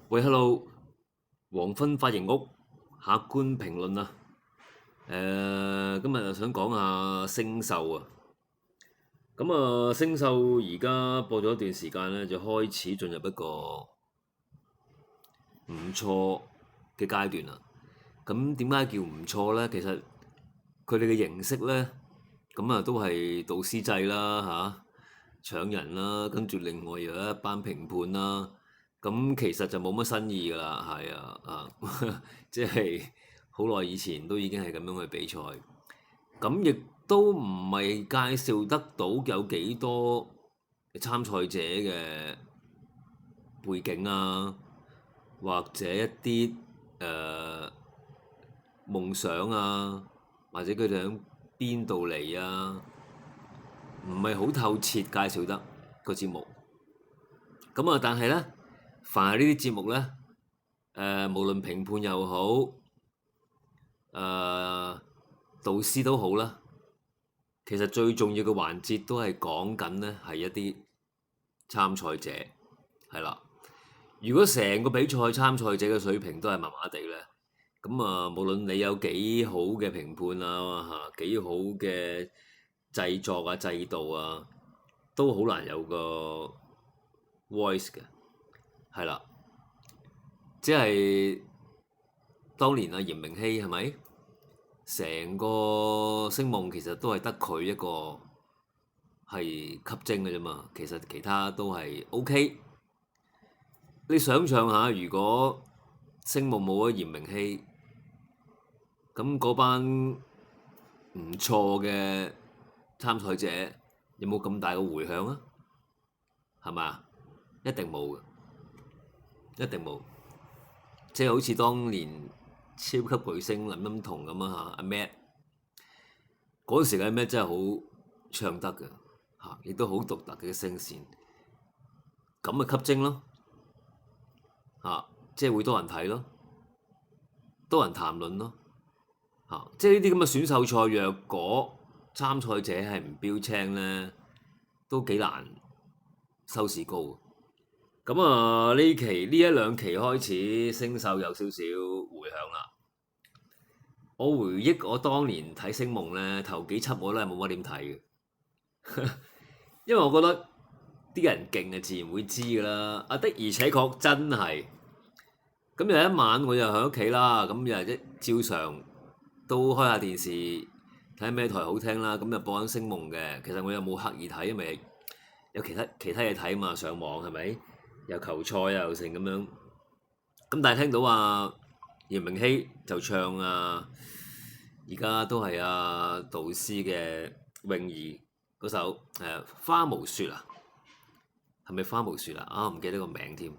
喂，hello，黃昏髮型屋客觀評論啊。今日就想講下星獸啊。星獸而家播咗一段時間咧，就開始進入一個唔錯嘅階段啦。咁點解叫唔錯咧？其實佢哋嘅形式咧，都係導師制啦搶人啦，跟住另外又有一班評判啦。其實就冇乜新意㗎啦，係即係好耐以前都已經係咁樣去比賽。亦都唔係介紹得到有幾多參賽者嘅背景啊，或者一啲夢想啊，或者佢哋喺邊度嚟啊，唔係好透徹介紹得個節目。但係咧，凡係呢啲節目咧，無論評判又好，導師都好啦，其實最重要嘅環節都係講緊咧係一啲參賽者，係啦。如果成個比賽參賽者嘅水平都係麻麻地咧，無論你有幾好嘅評判啊，幾好嘅製作啊、制度啊，都好難有個 voice 嘅，係啦。即係當年嚴明熙係咪？成個星夢其實都係得佢一個係吸睛嘅啫嘛，其實其他都係 OK。你想象下，如果星夢冇咗嚴明熙，咁嗰班唔錯嘅參賽者有冇咁大個迴響啊？係咪？一定冇嘅，一定冇。即係好似當年超級巨星林欣彤咁啊，阿 Matt 嗰陣時嘅阿 Matt 真係好唱得嘅亦都好獨特嘅聲線，咁咪吸睛咯即係會多人睇咯，多人談論咯即係呢啲咁嘅選秀賽，若果參賽者係唔標青咧，都幾難收視高。呢期呢一兩期開始，星獸有少少迴響啦。我回憶我當年睇星夢咧，頭幾輯我都係冇乜點睇嘅，因為我覺得啲人勁啊，自然會知㗎啦。的而且確真係。有一晚我又喺屋企啦，又照常都開下電視睇咩台好聽啦，就播緊星夢嘅。其實我又冇刻意睇，因為有其他嘢睇嘛，上網係咪？又球賽又成咁樣。但係聽到嚴明熙就唱而家都係導師嘅泳兒嗰首花無雪啊，係咪花無雪啊？唔記得個名添。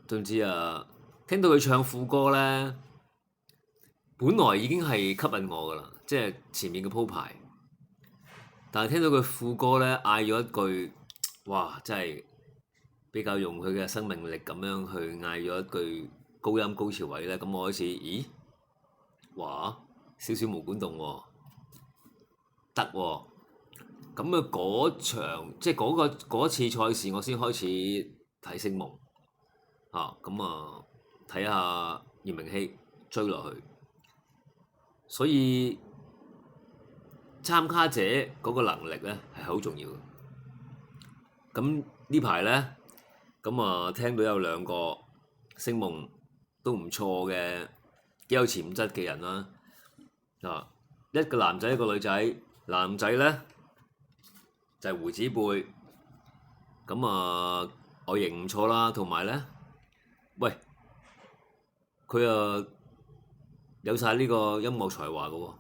總之聽到佢唱副歌咧，本來已經係吸引我㗎啦，即係前面嘅鋪排。但係聽到佢副歌咧，嗌咗一句，哇！真係比較用佢嘅生命力咁樣去嗌咗一句高音高潮位咧，咁我開始，咦？哇！少少毛管動喎，得喎。嗰場即係嗰次賽事，我先開始睇星夢睇下嚴明熙追落去，所以參加者嗰個能力咧係好重要嘅。呢排咧，聽到有兩個星夢都唔錯嘅，幾有潛質嘅人啦。一個男仔，一個女仔。男仔咧就係胡子貝，外形唔錯啦，同埋咧，喂，佢有晒呢個音樂才華嘅喎，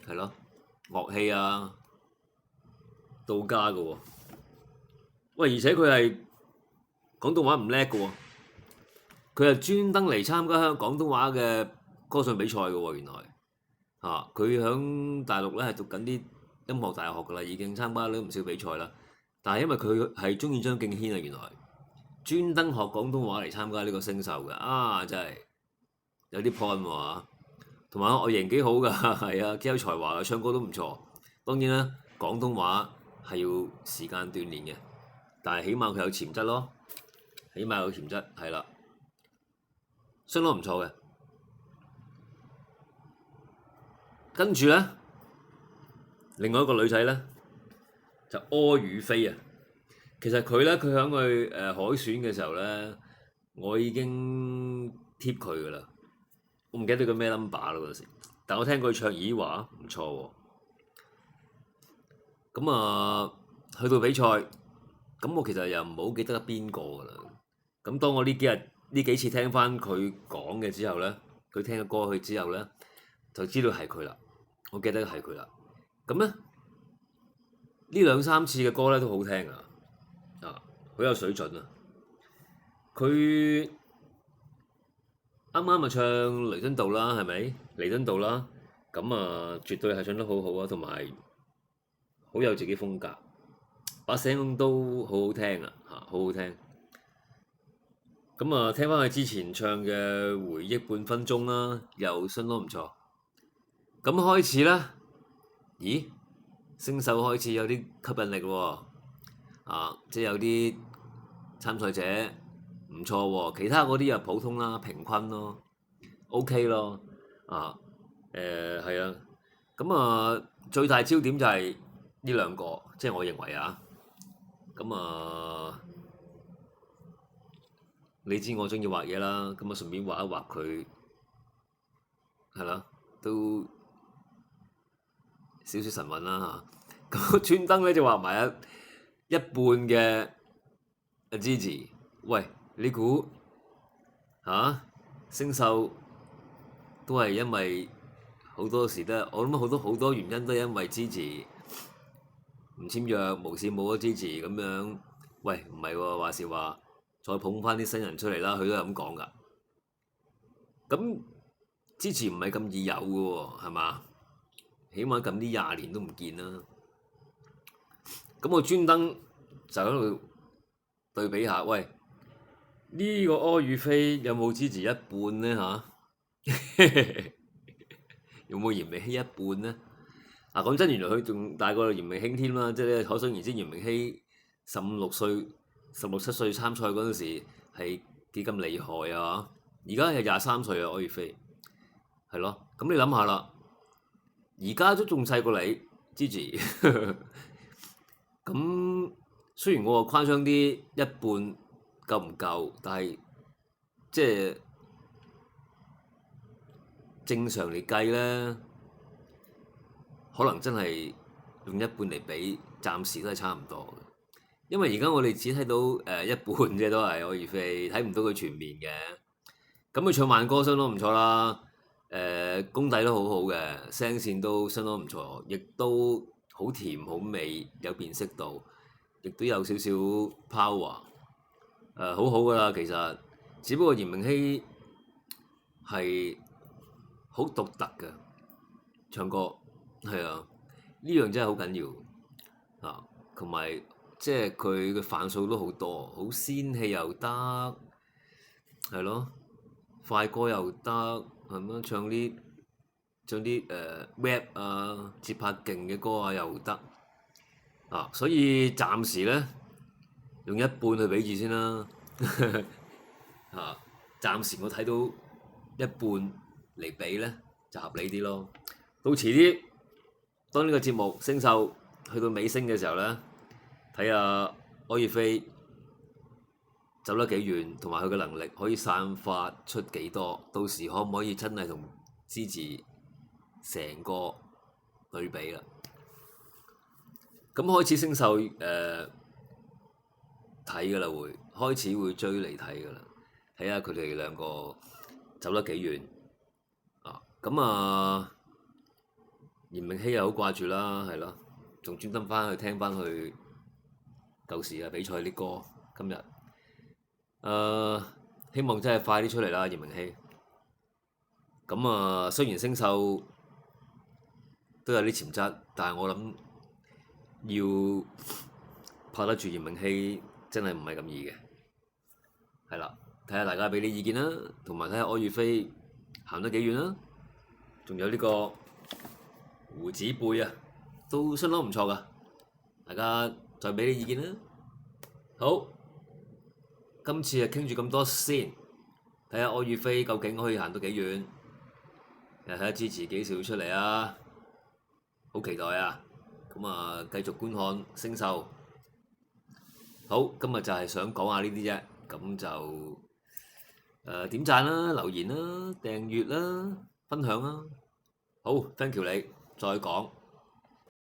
係咯，樂器到家嘅喎。喂，而且佢係廣東話唔叻嘅喎，佢係專登嚟參加廣東話嘅歌唱比賽嘅喎，原來佢喺大陸咧係讀緊啲音樂大學㗎啦，已經參加咗唔少比賽啦。但係因為佢係中意張敬軒原來專登學廣東話嚟參加呢個星秀嘅，真係有啲 point 喎。同埋外形幾好㗎，係幾有才華嘅，唱歌都唔錯。當然啦，廣東話係要時間鍛鍊嘅，但係起碼佢有潛質咯。起碼有潛質，係啦，相當唔錯嘅。跟住咧，另外一個女仔咧就柯雨菲啊。其實佢咧，佢喺佢海選嘅時候咧，我已經貼佢噶啦。我唔記得佢咩 number 啦嗰時，但我聽佢唱咦話唔錯喎。咁啊，去到比賽，咁我其實又唔好記得邊個噶啦。咁當我呢幾次聽翻佢講嘅之後咧，佢聽嘅歌去之後咧，就知道係佢啦。我記得係佢啦。咁咧，呢兩三次嘅歌咧都好聽啊，好有水準啊！佢啱啱咪唱彌敦道啦，係咪？彌敦道啦，咁啊，絕對係唱得好好啊，同埋好有自己風格，把聲都好好聽啊，好好聽。咁啊，聽翻佢之前唱嘅《回憶半分鐘》啦，又相當唔錯。咁開始咧，咦？聲秀開始有啲吸引力喎，即係有啲參賽者唔錯喎，其他嗰啲又普通啦，平均咯，OK 咯，係啊，咁啊最大焦點就係呢兩個，即係我認為啊，咁啊你知我中意畫嘢啦，咁啊順便畫一畫佢，係啦，都少少神韻啦嚇，咁專登咧就畫埋一半嘅阿 Gigi， 喂，你估星秀都係因為好多時都，我諗好多原因都係因為 Gigi 唔簽約，無線冇咗 Gigi 咁樣，喂，唔係喎，話時話再捧翻啲新人出嚟啦，佢都係咁講噶。咁 Gigi 唔係咁易有嘅喎，係嘛？起碼近呢20年都唔見啦。咁我專登就喺度對比下，喂，呢個柯雨菲有冇Gigi一半呢？有冇嚴明熙一半呢？講真，原來佢仲大過嚴明熙添啦，即係可想而知，嚴明熙15、16、17歲參賽嗰陣時係幾咁厲害啊！而家係23歲啊，柯雨菲係咯。咁你諗下啦，而家都仲細過你 Gigi。咁雖然我話誇張啲，一半夠唔夠？但係即係正常嚟計咧，可能真係用一半嚟比，暫時都係差唔多嘅。因為而家我哋只睇到一半啫，都係柯雨菲，睇唔到佢全面嘅。咁佢唱慢歌聲都唔錯啦，功底都好好嘅，聲線都相當唔錯，亦都好甜好味，有辨識度，亦都有少少 power，好好噶啦。其實只不過嚴明熙係好獨特嘅唱歌，係啊，呢樣真係好緊要啊，同埋即係佢嘅範數都好多，好仙氣又得，係咯，快歌又得，係咪唱啲rap 啊，節拍勁嘅歌啊又得啊，所以暫時咧用一半去比住先啦，暫時我睇到一半嚟比咧就合理啲咯。到遲啲，當呢個節目星秀去到尾聲嘅時候咧，睇下柯雨菲走得幾遠，同埋佢嘅能力可以散發出幾多，到時可唔可以真係同Gigi成個對比啦？咁開始星秀睇㗎啦，開始會追嚟睇㗎啦，睇下佢哋兩個走得幾遠啊！咁啊，嚴明熙又好掛住啦，係咯，仲專登翻去聽翻佢舊時嘅比賽啲歌。今日希望真係快啲出嚟啦，嚴明熙。咁啊，雖然星秀都有啲潛質，但係我諗要拍得住嚴明熙真係唔係咁易嘅。係啦，睇下大家俾啲意見啦，同埋睇下柯雨菲行得幾遠啦。仲有呢個胡子貝啊，都相當唔錯噶，大家再俾啲意見啦。好。今次就傾住咁多先，睇下愛與飛究竟可以行到幾遠，又睇下支持幾時會出嚟啊！好期待啊！咁啊，繼續觀看星獸。好，今日就係想講下呢啲啫，咁就點讚啦、留言啦、訂閱啦、分享啦。好，thank you你，再講。